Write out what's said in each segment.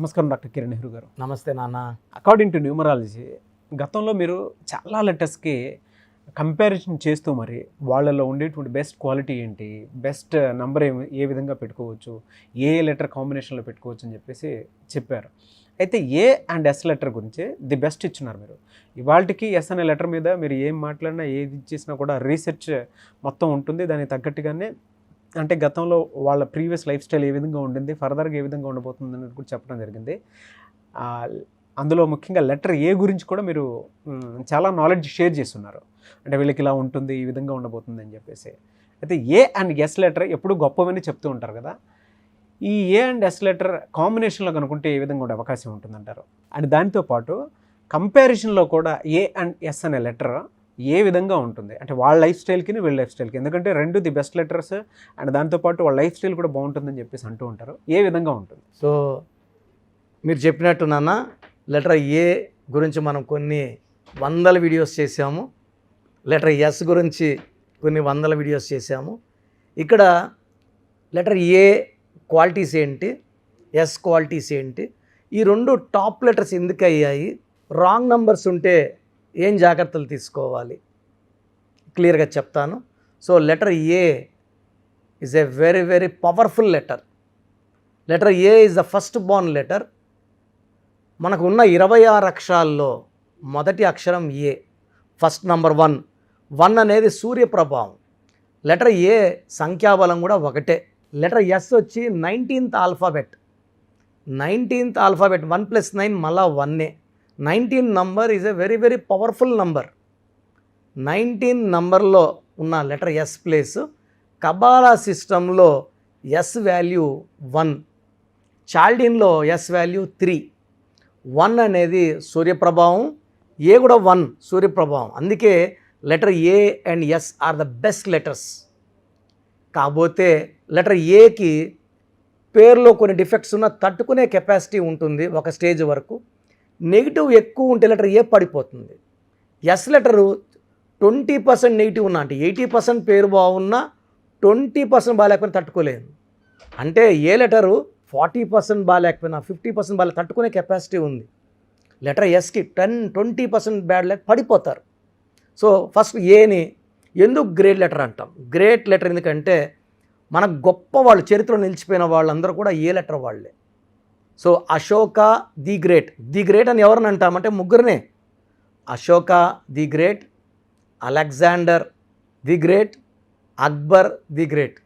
నమస్కారం డాక్టర్ కిరణ్ నెహ్రూ గారు. నమస్తే నాన్న. అకార్డింగ్ టు న్యూమరాలజీ గతంలో మీరు చాలా లెటర్స్కి కంపారిజన్ చేస్తూ మరి వాళ్ళలో ఉండేటువంటి బెస్ట్ క్వాలిటీ ఏంటి, బెస్ట్ నంబర్ ఏ విధంగా పెట్టుకోవచ్చు, ఏ లెటర్ కాంబినేషన్లో పెట్టుకోవచ్చు అని చెప్పేసి చెప్పారు. అయితే ఏ అండ్ ఎస్ లెటర్ గురించి ది బెస్ట్ ఇచ్చినారు మీరు. ఇవాళకి ఎస్ అనే లెటర్ మీద మీరు ఏం మాట్లాడినా ఏది ఇచ్చేసినా కూడా రీసెర్చ్ మొత్తం ఉంటుంది. దానికి తగ్గట్టుగానే అంటే గతంలో వాళ్ళ ప్రీవియస్ లైఫ్ స్టైల్ ఏ విధంగా ఉండింది, ఫర్దర్గా ఏ విధంగా ఉండబోతుంది అనేది కూడా చెప్పడం జరిగింది. అందులో ముఖ్యంగా లెటర్ ఏ గురించి కూడా మీరు చాలా నాలెడ్జ్ షేర్ చేస్తున్నారు. అంటే వీళ్ళకి ఇలా ఉంటుంది, ఈ విధంగా ఉండబోతుంది అని చెప్పేసి. అయితే ఏ అండ్ ఎస్ లెటర్ ఎప్పుడు గొప్పవని చెప్తూ ఉంటారు కదా, ఈ ఏ అండ్ ఎస్ లెటర్ కాంబినేషన్లో కనుక్కుంటే ఏ విధంగా ఉండే అవకాశం ఉంటుందంటారు? అండ్ దానితో పాటు కంపారిజన్లో కూడా ఏ అండ్ ఎస్ అనే లెటర్ ఏ విధంగా ఉంటుంది, అంటే వాళ్ళ లైఫ్ స్టైల్కి వీళ్ళ లైఫ్ స్టైల్కి, ఎందుకంటే రెండు ది బెస్ట్ లెటర్స్ అండ్ దాంతోపాటు వాళ్ళ లైఫ్ స్టైల్ కూడా బాగుంటుందని చెప్పేసి అంటూ ఉంటారు. ఏ విధంగా ఉంటుంది? సో మీరు చెప్పినట్టు నాన్న, లెటర్ ఏ గురించి మనం కొన్ని వందల వీడియోస్ చేసాము, లెటర్ ఎస్ గురించి కొన్ని వందల వీడియోస్ చేసాము. ఇక్కడ లెటర్ ఏ క్వాలిటీస్ ఏంటి, ఎస్ క్వాలిటీస్ ఏంటి, ఈ రెండు టాప్ లెటర్స్ ఎందుకు అయ్యాయి, రాంగ్ నంబర్స్ ఉంటే ఏం జాగ్రత్తలు తీసుకోవాలి, క్లియర్గా చెప్తాను. So letter A is a very very powerful letter. Letter A is the first Born letter. మనకు ఉన్న 26 అక్షరాల్లో మొదటి అక్షరం ఏ, ఫస్ట్ నంబర్ 1 అనేది సూర్యప్రభావం. లెటర్ ఏ సంఖ్యాబలం కూడా ఒకటే. లెటర్ ఎస్ వచ్చి 19th ఆల్ఫాబెట్. 19th ఆల్ఫాబెట్ 1 + 9 మళ్ళా 1. 19 number is a very very powerful number. 19 నంబర్లో ఉన్న లెటర్ ఎస్ ప్లేస్ కబాలా సిస్టంలో ఎస్ వాల్యూ 1, చాల్డిన్లో ఎస్ వాల్యూ 3. 1 అనేది సూర్యప్రభావం, ఏ కూడా 1 సూర్యప్రభావం. అందుకే letter A and S are the best letters. కాకపోతే లెటర్ ఏకి పేరులో కొన్ని డిఫెక్ట్స్ ఉన్న తట్టుకునే కెపాసిటీ ఉంటుంది ఒక స్టేజ్ వరకు. నెగిటివ్ ఎక్కువ ఉంటే లెటర్ ఏ పడిపోతుంది. ఎస్ లెటరు 20% నెగిటివ్ ఉన్నా, అంటే 80% పేరు బాగున్నా 20% బాగాలేకపోయినా తట్టుకోలేదు. అంటే ఏ లెటరు 40% బాగాలేకపోయినా 50% బాగా తట్టుకునే కెపాసిటీ ఉంది. లెటర్ ఎస్కి 10-20% బ్యాడ్ లెటర్ పడిపోతారు. సో ఫస్ట్ ఏని ఎందుకు గ్రేట్ లెటర్ అంటాం? గ్రేట్ లెటర్ ఎందుకంటే మన గొప్ప వాళ్ళు, చరిత్రలో నిలిచిపోయిన వాళ్ళందరూ కూడా ఏ లెటర్ వాళ్ళే. So Ashoka the great. The great అని ఎవరిని అంటామంటే ముగ్గురినే. Ashoka the great, Alexander the great, Akbar the great.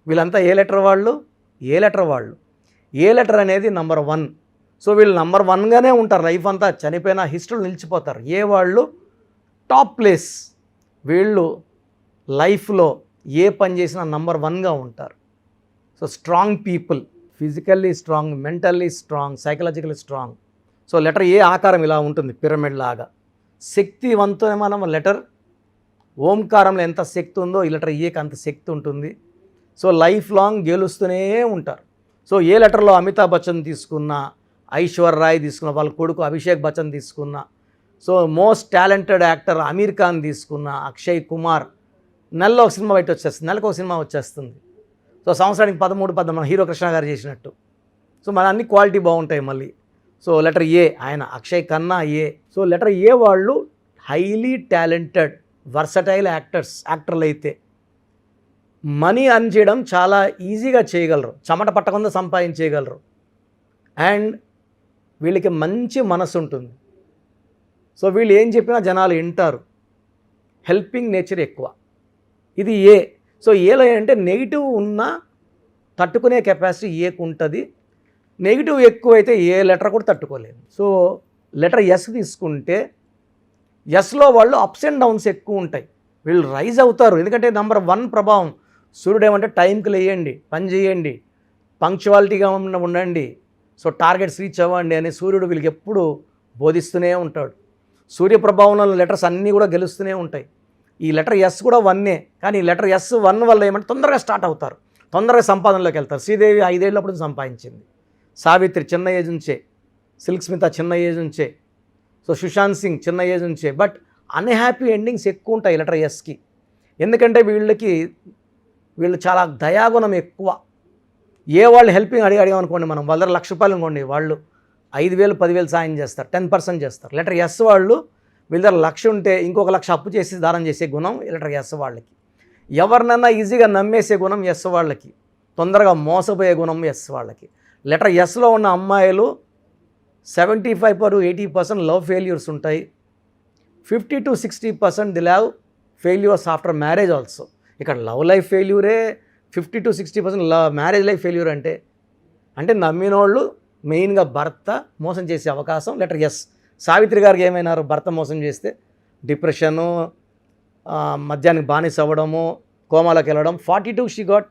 వీళ్ళంతా ఏ లెటర్ వాళ్ళు? ఏ లెటర్ వాళ్ళు. ఏ లెటర్ అనేది నంబర్ 1. సో వీళ్ళు నంబర్ 1గానే ఉంటారు లైఫ్ అంతా, చనిపోయిన హిస్టరీలో నిలిచిపోతారు. ఏ వాళ్ళు టాప్ ప్లేస్. వీళ్ళు లైఫ్లో ఏ పని చేసినా నంబర్ 1గా ఉంటారు. So strong people, physically strong, mentally strong, psychologically strong. So letter A ఆకారం ఇలా ఉంటుంది, పిరమిడ్ లాగా. శక్తివంతమైన లెటర్. ఓంకారంలో ఎంత శక్తి ఉందో ఈ లెటర్ ఏకి అంత శక్తి ఉంటుంది. సో లైఫ్ లాంగ్ గెలుస్తూనే ఉంటారు. సో ఏ లెటర్లో అమితాబ్ బచ్చన్ తీసుకున్నా, ఐశ్వర్య రాయ్ తీసుకున్న, వాళ్ళ కొడుకు అభిషేక్ బచ్చన్ తీసుకున్నా, so most talented actor Aamir Khan తీసుకున్న, అక్షయ్ కుమార్, నెలలో ఒక సినిమా బయట వచ్చేస్తుంది, నెలకు ఒక సినిమా వచ్చేస్తుంది. సో సంవత్సరానికి 13 మన హీరో కృష్ణ గారు చేసినట్టు. సో మన అన్ని క్వాలిటీ బాగుంటాయి మళ్ళీ. సో లెటర్ ఏ, ఆయన అక్షయ్ ఖన్నా ఏ. సో లెటర్ ఏ వాళ్ళు హైలీ టాలెంటెడ్ వర్సటైల్ యాక్టర్లు అయితే మనీ అర్న్ చేయడం చాలా ఈజీగా చేయగలరు, చెమట పట్టకుండా సంపాదించేయగలరు. అండ్ వీళ్ళకి మంచి మనసు ఉంటుంది. సో వీళ్ళు ఏం చెప్పినా జనాలు వింటారు. హెల్పింగ్ నేచర్ ఎక్కువ. ఇది ఏ. సో ఏలో ఏంటంటే నెగిటివ్ ఉన్నా తట్టుకునే కెపాసిటీ ఏకు ఉంటుంది. నెగిటివ్ ఎక్కువైతే ఏ లెటర్ కూడా తట్టుకోలేదు. సో లెటర్ ఎస్ తీసుకుంటే ఎస్లో వాళ్ళు అప్స్ అండ్ డౌన్స్ ఎక్కువ ఉంటాయి. వీళ్ళు రైజ్ అవుతారు, ఎందుకంటే నంబర్ 1 ప్రభావం. సూర్యుడు ఏమంటే టైంకి లేయండి, పని చేయండి, పంక్చువాలిటీగా ఉండండి, సో టార్గెట్స్ రీచ్ అవ్వండి అని సూర్యుడు వీళ్ళకి ఎప్పుడు బోధిస్తూనే ఉంటాడు. సూర్యప్రభావంలో లెటర్స్ అన్నీ కూడా గెలుస్తూనే ఉంటాయి. ఈ లెటర్ ఎస్ కూడా 1, కానీ ఈ లెటర్ ఎస్ 1 వల్ల ఏమంటే తొందరగా స్టార్ట్ అవుతారు, తొందరగా సంపాదనలోకి వెళ్తారు. శ్రీదేవి 5 ఏళ్ళప్పుడు సంపాదించింది, సావిత్రి చిన్న ఏజ్ నుంచే, సిల్క్ స్మిత చిన్న ఏజ్ నుంచే, సో సుశాంత్ సింగ్ చిన్న ఏజ్ నుంచే. బట్ అన్హ్యాపీ ఎండింగ్స్ ఎక్కువ ఉంటాయి లెటర్ ఎస్కి. ఎందుకంటే వీళ్ళు చాలా దయాగుణం ఎక్కువ. ఏ వాళ్ళు హెల్పింగ్ అడిగామనుకోండి, మనం వాళ్ళ ₹1,00,000 అనుకోండి, వాళ్ళు 5,000 10,000 సాయం చేస్తారు, 10% చేస్తారు. లెటర్ ఎస్ వాళ్ళు వీళ్ళ దగ్గర 1,00,000 ఉంటే ఇంకొక 1,00,000 అప్పు చేసి దానం చేసే గుణం లెటర్ ఎస్ వాళ్ళకి. ఎవరినన్నా ఈజీగా నమ్మేసే గుణం ఎస్ వాళ్ళకి, తొందరగా మోసపోయే గుణం ఎస్ వాళ్ళకి. లెటర్ ఎస్లో ఉన్న అమ్మాయిలు 75-80% లవ్ ఫెయిల్యూర్స్ ఉంటాయి. 50-60% the love failures after marriage also. ఇక్కడ లవ్ లైఫ్ ఫెయిల్యూరే 50-60% మ్యారేజ్ లైఫ్ ఫెయిల్యూర్ అంటే నమ్మినోళ్ళు మెయిన్గా భర్త మోసం చేసే అవకాశం లెటర్ ఎస్. సావిత్రి గారికి ఏమైనారు, భర్త మోసం చేస్తే డిప్రెషను, మద్యానికి బానిస అవ్వడము, కోమాలోకి వెళ్ళడం. 42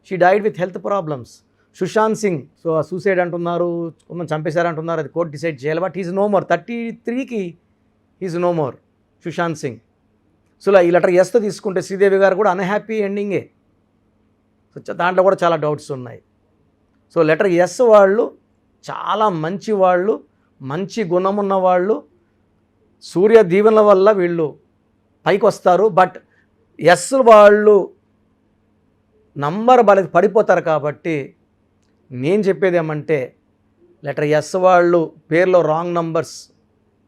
she died with health problems. Sushant Singh suicide అంటున్నారు, చంపేశారంటున్నారు, అది కోర్టు డిసైడ్ చేయాలి. But he's no more. 33కి he's no more Sushant Singh. So ఈ లెటర్ ఎస్తో తీసుకుంటే శ్రీదేవి గారు కూడా అన్హ్యాపీ ఎండింగే. సో దాంట్లో కూడా చాలా డౌట్స్ ఉన్నాయి. సో లెటర్ ఎస్ వాళ్ళు చాలా మంచి వాళ్ళు, మంచి గుణం ఉన్న వాళ్ళు. సూర్య దీవెనల వల్ల వీళ్ళు పైకి వస్తారు. బట్ ఎస్ వాళ్ళు నంబర్ పడిపోతారు. కాబట్టి నేను చెప్పేది ఏమంటే లెటర్ ఎస్ వాళ్ళు పేర్లో రాంగ్ నంబర్స్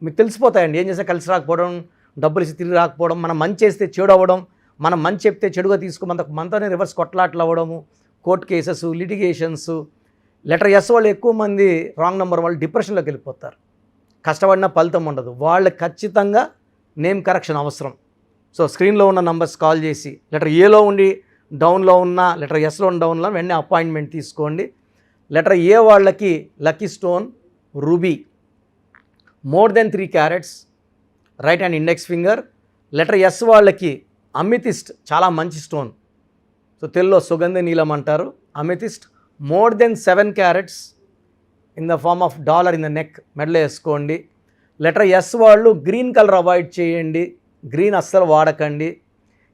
మీకు తెలిసిపోతాయండి. ఏం చేస్తే కలిసి రాకపోవడం, డబ్బులు ఇచ్చి తిరిగి రాకపోవడం, మనం మంచి చేస్తే చెడు అవ్వడం, మనం మంచి చెప్తే చెడుగా మనతోనే రివర్స్ కొట్లాట్లు అవ్వడము, court cases, litigations. Letter S వాళ్ళు ఎక్కువ మంది రాంగ్ నెంబర్ వాళ్ళు డిప్రెషన్లోకి వెళ్ళిపోతారు. కష్టపడిన ఫలితం ఉండదు. వాళ్ళకి ఖచ్చితంగా నేమ్ కరెక్షన్ అవసరం. సో స్క్రీన్లో ఉన్న నంబర్స్ కాల్ చేసి లెటర్ ఏలో ఉండి డౌన్లో ఉన్న, లెటర్ ఎస్లో ఉన్న డౌన్లో వెంటనే అపాయింట్మెంట్ తీసుకోండి. లెటర్ ఏ వాళ్ళకి lucky stone ruby, more than 3 carats, right hand index finger. Letter S వాళ్ళకి అమితిస్ట్, చాలా మంచి స్టోన్. సో తెలుగులో సుగంధ నీలం అంటారు. Amethyst more than 7 carats in the form of dollar in the neck, మెడలో వేసుకోండి. లెటర్ ఎస్ వాళ్ళు గ్రీన్ కలర్ అవాయిడ్ చేయండి, గ్రీన్ అస్సలు వాడకండి.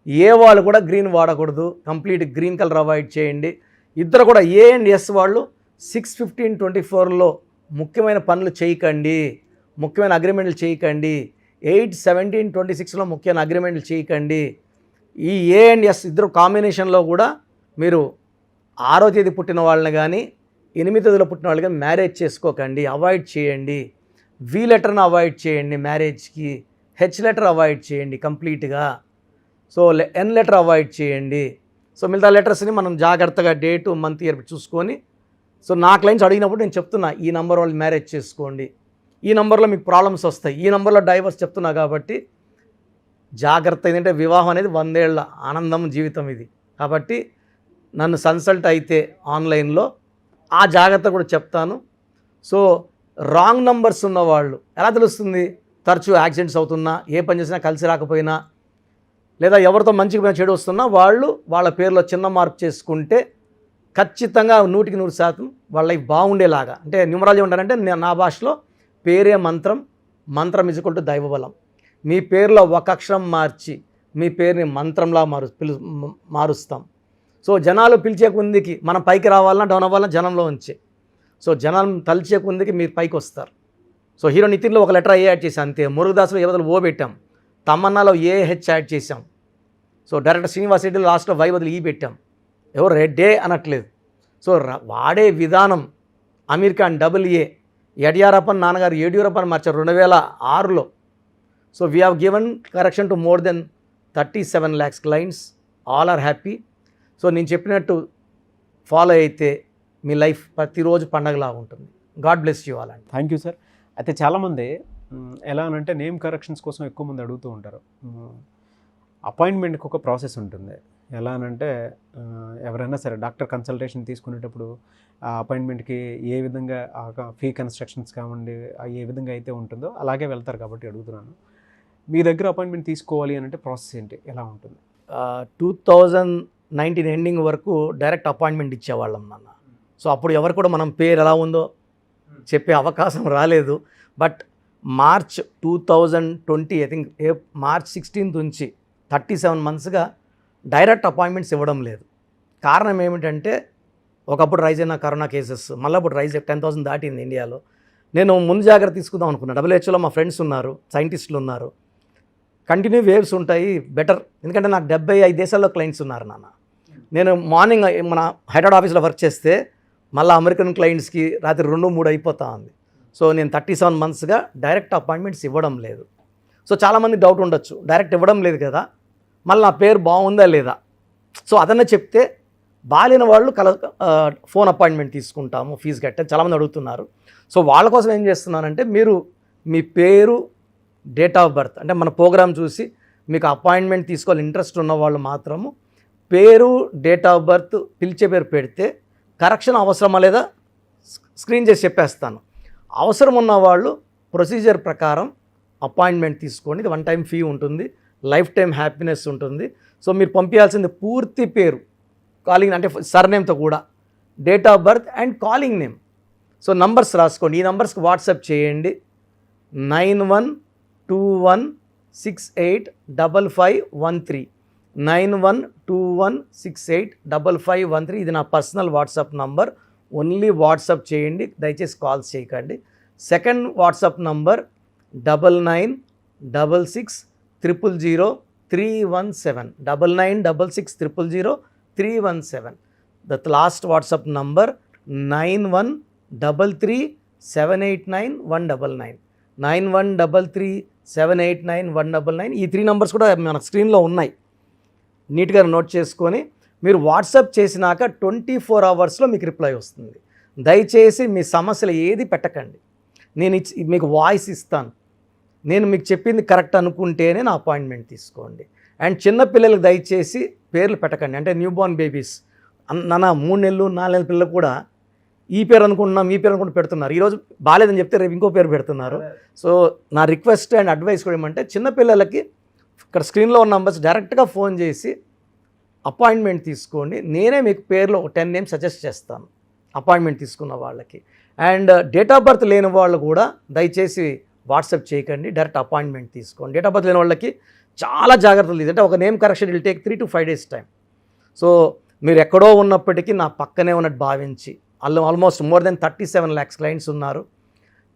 ఏ వాళ్ళు కూడా గ్రీన్ వాడకూడదు, కంప్లీట్ గ్రీన్ కలర్ అవాయిడ్ చేయండి. ఇద్దరు కూడా ఏ అండ్ ఎస్ వాళ్ళు 6/15/24లో ముఖ్యమైన పనులు చేయకండి, ముఖ్యమైన అగ్రిమెంట్లు చేయకండి. 8/17/26లో ముఖ్యమైన అగ్రిమెంట్లు చేయకండి. ఈ ఏ అండ్ ఎస్ ఇద్దరు కాంబినేషన్లో కూడా మీరు 6వ తేదీ పుట్టిన వాళ్ళని కానీ 8వ తేదీలో పుట్టిన వాళ్ళని కానీ మ్యారేజ్ చేసుకోకండి, అవాయిడ్ చేయండి. వి లెటర్ని అవాయిడ్ చేయండి మ్యారేజ్కి. హెచ్ లెటర్ అవాయిడ్ చేయండి కంప్లీట్గా. సో ఎన్ లెటర్ అవాయిడ్ చేయండి. సో మిగతా లెటర్స్ని మనం జాగ్రత్తగా డేటు, మంత్, ఇయర్ చూసుకొని. సో నా క్లయింట్స్ అడిగినప్పుడు నేను చెప్తున్నా, ఈ నెంబర్ వాళ్ళు మ్యారేజ్ చేసుకోండి, ఈ నెంబర్లో మీకు ప్రాబ్లమ్స్ వస్తాయి, ఈ నెంబర్లో డైవర్స్ చెప్తున్నా. కాబట్టి జాగ్రత్త. ఏంటంటే వివాహం అనేది 100 ఏళ్ల ఆనందం జీవితం ఇది. కాబట్టి నన్ను కన్సల్ట్ అయితే ఆన్లైన్లో ఆ జాగ్రత్త కూడా చెప్తాను. సో రాంగ్ నంబర్స్ ఉన్నవాళ్ళు ఎలా తెలుస్తుంది? తరచూ యాక్సిడెంట్స్ అవుతున్నా, ఏ పని చేసినా కలిసి రాకపోయినా, లేదా ఎవరితో మంచిగా చెడు వస్తున్నా వాళ్ళు వాళ్ళ పేరులో చిన్న మార్పు చేసుకుంటే ఖచ్చితంగా 100% వాళ్ళ లైఫ్ బాగుండేలాగా. అంటే న్యూమరాలజీ ఉంటారంటే నా భాషలో పేరే మంత్రం, మంత్రం = దైవబలం. మీ పేరులో ఒక అక్షరం మార్చి మీ పేరుని మంత్రంలా మారుస్తాం. సో జనాలు పిలిచే కొందికి మనం పైకి రావాలన్నా డౌన్ అవ్వాలన్నా జనంలో ఉంచే. సో జనం తలిచే కొందికి మీరు పైకి వస్తారు. సో హీరో నితిన్లో ఒక లెటర్ ఏ యాడ్ చేసాం అంతే. మురుగదాసులో ఏ బదులు ఓ పెట్టాం, తమన్నాలో హెచ్ యాడ్ చేసాం. సో డైరెక్టర్ శ్రీనివాస్ రెడ్డిలో లాస్ట్లో వై బదులు ఈ పెట్టాం. ఎవరు రెడ్డే అనట్లేదు. సో వాడే విధానం. అమీర్ ఖాన్ AA, యడియూరప్పన్ నాన్నగారు యడియూరప్పని మార్చారు 2006లో. So we have given correction to more then 37 lakhs clients. All are happy. So నేను చెప్పినట్టు ఫాలో అయితే మీ లైఫ్ ప్రతిరోజు పండగలా ఉంటుంది. గాడ్ బ్లెస్ యూ ఆల్ అండి. Thank you sir. అయితే చాలామంది ఎలా అనంటే నేమ్ కరెక్షన్స్ కోసం ఎక్కువ మంది అడుగుతూ ఉంటారు. అపాయింట్మెంట్కి ఒక ప్రాసెస్ ఉంటుంది. ఎలా అనంటే ఎవరైనా సరే డాక్టర్ కన్సల్టేషన్ తీసుకునేటప్పుడు ఆ అపాయింట్మెంట్కి ఏ విధంగా ఫీ కన్స్ట్రక్షన్స్ కావండి ఏ విధంగా అయితే ఉంటుందో అలాగే వెళ్తారు. కాబట్టి అడుగుతున్నాను, మీ దగ్గర అపాయింట్మెంట్ తీసుకోవాలి అని అంటే ప్రాసెస్ ఏంటి, ఎలా ఉంటుంది? 2019 ఎండింగ్ వరకు డైరెక్ట్ అపాయింట్మెంట్ ఇచ్చేవాళ్ళం నాన్న. సో అప్పుడు ఎవరు కూడా మనం పేరు ఎలా ఉందో చెప్పే అవకాశం రాలేదు. But March 2020 I think March 16th నుంచి 37 monthsగా డైరెక్ట్ అపాయింట్మెంట్స్ ఇవ్వడం లేదు. కారణం ఏమిటంటే ఒకప్పుడు రైజ్ అయిన కరోనా కేసెస్, మళ్ళీ ఇప్పుడు రైజ్ 10,000 దాటింది ఇండియాలో. నేను ముందు జాగ్రత్త తీసుకుందాం అనుకున్నాను. WHOలో మా ఫ్రెండ్స్ ఉన్నారు, సైంటిస్టులు ఉన్నారు. కంటిన్యూ వేవ్స్ ఉంటాయి, బెటర్. ఎందుకంటే నాకు 75 దేశాల్లో క్లయింట్స్ ఉన్నారు నాన్న. నేను మార్నింగ్ మన హైదరాబాద్ ఆఫీస్లో వర్క్ చేస్తే మళ్ళీ అమెరికన్ క్లయింట్స్కి రాత్రి 2-3 అయిపోతా ఉంది. సో నేను 37 monthsగా డైరెక్ట్ అపాయింట్మెంట్స్ ఇవ్వడం లేదు. సో చాలామంది డౌట్ ఉండొచ్చు, డైరెక్ట్ ఇవ్వడం లేదు కదా, మళ్ళీ నా పేరు బాగుందా లేదా. సో అదన్నా చెప్తే బాలేని వాళ్ళు ఫోన్ అపాయింట్మెంట్ తీసుకుంటాము, ఫీజు కట్టే చాలామంది అడుగుతున్నారు. సో వాళ్ళ కోసం ఏం చేస్తున్నానంటే, మీరు మీ పేరు, డేట్ ఆఫ్ బర్త్, అంటే మన ప్రోగ్రామ్ చూసి మీకు అపాయింట్మెంట్ తీసుకోవాలి ఇంట్రెస్ట్ ఉన్న వాళ్ళు మాత్రము పేరు, డేట్ ఆఫ్ బర్త్, పిలిచే పేరు పెడితే కరెక్షన్ అవసరమా లేదా స్క్రీన్ చేసి చెప్పేస్తాను. అవసరం ఉన్న వాళ్ళు ప్రొసీజర్ ప్రకారం అపాయింట్మెంట్ తీసుకోండి. ఇది 1 time ఫీ ఉంటుంది, లైఫ్ టైం హ్యాపీనెస్ ఉంటుంది. సో మీరు పంపించాల్సింది పూర్తి పేరు, కాలింగ్ అంటే సర్నేమ్తో కూడా, date of birth and calling name. So numbers రాసుకోండి, ఈ నంబర్స్కి వాట్సాప్ చేయండి. 9121685513 9121685513. ఇది నా personal WhatsApp number. Only WhatsApp చేయండి, దయచేసి కాల్స్ చేయకండి. Second WhatsApp number 9966000317 9966000317. The last WhatsApp number 9133789199 9133789199. ఈ 3 numbers కూడా మన స్క్రీన్లో ఉన్నాయి, నీట్గా నోట్ చేసుకొని మీరు వాట్సాప్ చేసినాక 24 hours మీకు రిప్లై వస్తుంది. దయచేసి మీ సమస్యలు ఏది పెట్టకండి, నేను మీకు వాయిస్ ఇస్తాను. నేను మీకు చెప్పింది కరెక్ట్ అనుకుంటేనే నా అపాయింట్మెంట్ తీసుకోండి. అండ్ చిన్నపిల్లలకు దయచేసి పేర్లు పెట్టకండి, అంటే న్యూ బోర్న్ బేబీస్ నాన్న 3 నెలలు 4 నెలల పిల్లలు కూడా ఈ పేరు అనుకుంటున్నాం, ఈ పేరు అనుకుంటూ పెడుతున్నారు. ఈరోజు బాగాలేదని చెప్తే రేపు ఇంకో పేరు పెడుతున్నారు. సో నా రిక్వెస్ట్ అండ్ అడ్వైస్ కూడా ఏమంటే, చిన్నపిల్లలకి ఇక్కడ స్క్రీన్లో ఉన్న నంబర్స్ డైరెక్ట్గా ఫోన్ చేసి అపాయింట్మెంట్ తీసుకోండి. నేనే మీకు పేర్లో 10 names సజెస్ట్ చేస్తాను అపాయింట్మెంట్ తీసుకున్న వాళ్ళకి. అండ్ డేట్ ఆఫ్ బర్త్ లేని వాళ్ళు కూడా దయచేసి వాట్సాప్ చేయకండి, డైరెక్ట్ అపాయింట్మెంట్ తీసుకోండి. డేట్ ఆఫ్ బర్త్ లేని వాళ్ళకి చాలా జాగ్రత్తలు తీసుకుంటే ఒక name correction will take 3 to 5 days time. So మీరు ఎక్కడో ఉన్నప్పటికీ నా పక్కనే ఉన్నట్టు భావించి, almost more then 37 lakhs clients ఉన్నారు,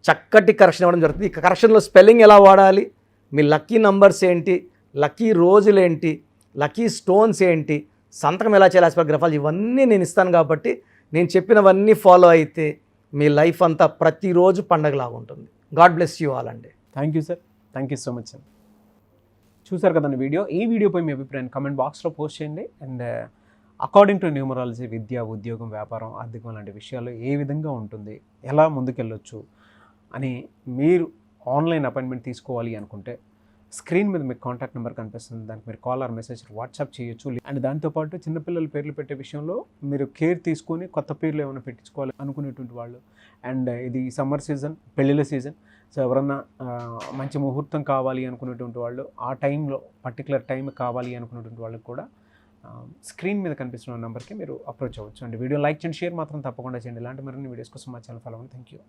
చక్కటి కరెక్షన్ ఇవ్వడం జరుగుతుంది. ఈ కరెక్షన్లో స్పెల్లింగ్ ఎలా వాడాలి, మీ లక్కీ నంబర్స్ ఏంటి, లక్కీ రోజులు ఏంటి, లక్కీ స్టోన్స్ ఏంటి, సంతకం ఎలా చేయాలి, గ్రఫాలు, ఇవన్నీ నేను ఇస్తాను. కాబట్టి నేను చెప్పినవన్నీ ఫాలో అయితే మీ లైఫ్ అంతా ప్రతిరోజు పండగలాగా ఉంటుంది. గాడ్ బ్లెస్ యూ ఆల్ అండి. Thank you sir, thank you so much sir. చూసారు కదండి వీడియో. ఈ వీడియోపై మీ అభిప్రాయాన్ని కమెంట్ బాక్స్లో పోస్ట్ చేయండి. అండ్ అకార్డింగ్ టు న్యూమరాలజీ విద్య, ఉద్యోగం, వ్యాపారం, ఆర్థికం లాంటి విషయాలు ఏ విధంగా ఉంటుంది, ఎలా ముందుకెళ్ళొచ్చు అని మీరు ఆన్లైన్ అపాయింట్మెంట్ తీసుకోవాలి అనుకుంటే స్క్రీన్ మీద మీకు కాంటాక్ట్ నెంబర్ కనిపిస్తుంది, దానికి మీరు కాల్ ఆర్ మెసేజ్ వాట్సాప్ చేయొచ్చు. అండ్ దాంతోపాటు చిన్నపిల్లల పేర్లు పెట్టే విషయంలో మీరు కేర్ తీసుకొని కొత్త పేర్లు ఏమైనా పెట్టించుకోవాలి అనుకునేటువంటి వాళ్ళు, అండ్ ఇది సమ్మర్ సీజన్, పెళ్ళిళ్ళ సీజన్, సో ఎవరన్నా మంచి ముహూర్తం కావాలి అనుకునేటువంటి వాళ్ళు, ఆ టైంలో పర్టికులర్ టైం కావాలి అనుకునేటువంటి వాళ్ళకి కూడా స్క్రీన్ మీద కనిపిస్తున్న నెంబర్కి మీరు అప్రోచ్ అవ్వచ్చు. అండ్ వీడియో లైక్ చేయండి, షేర్ మాత్రం తప్పకుండా చేయండి. ఇలాంటి మరిన్ని వీడియోస్ కోసం మా ఛానల్ ఫాలో అవ్వండి. Thank you.